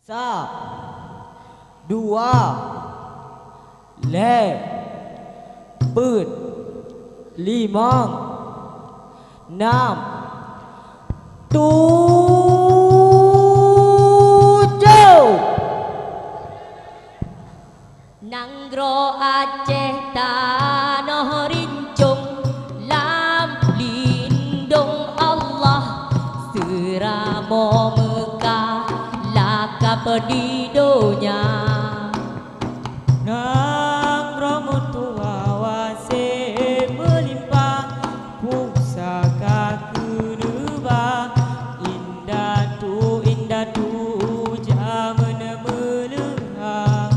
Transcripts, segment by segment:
Sa, dua, le, bớt, limang, enam, tujuh. Nanggro Aceh tanah rincung, lam lindung Allah, seramo Mekah lakap di dunia. Nang romutua wase melimpah, pusaka kedua, indah tu zaman melengah.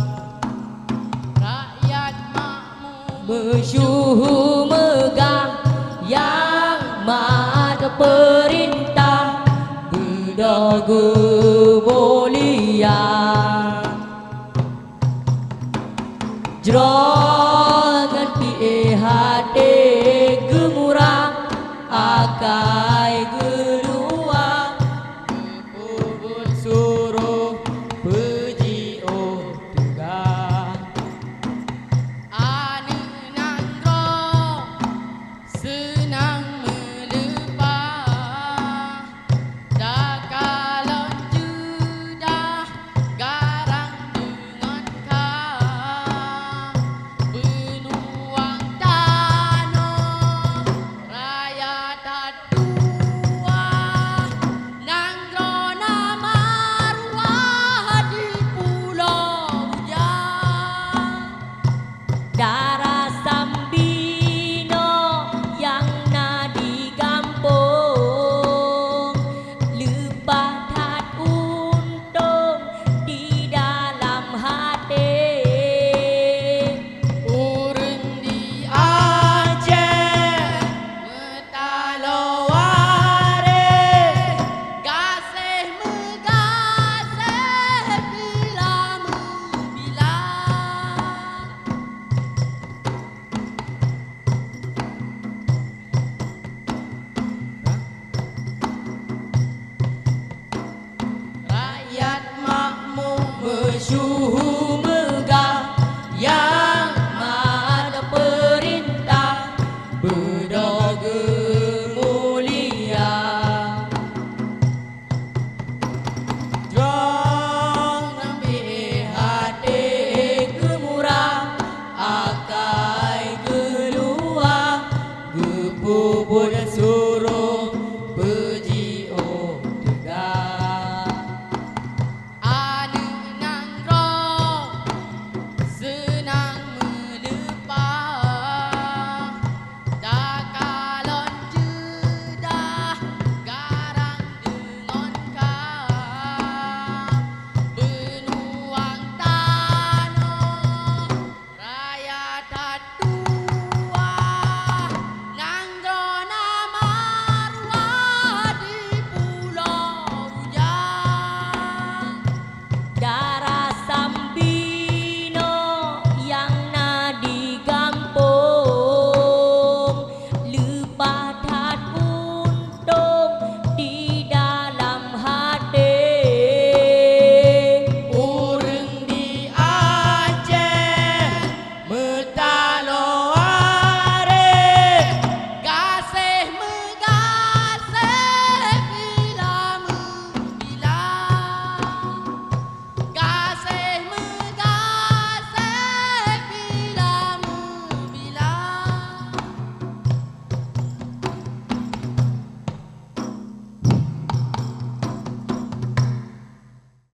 Rakyat makmur bersyuhu megah, yang maha perintah berdagu mulia. Jangan pi hati gemurah, akai gedua kubur suruh puji oh Tuhan. Ane nangro senang melepah, dah kalau judah garang dengan kah, benuang tanah raya tatua, nangro nama arwah di pulau Jah. Darah Sambino yang nadi gampung, lepas hat untung di dalam hati. Urang di Aceh metalaware, gasih megasih bila bila. Rakyat makmur bersyukur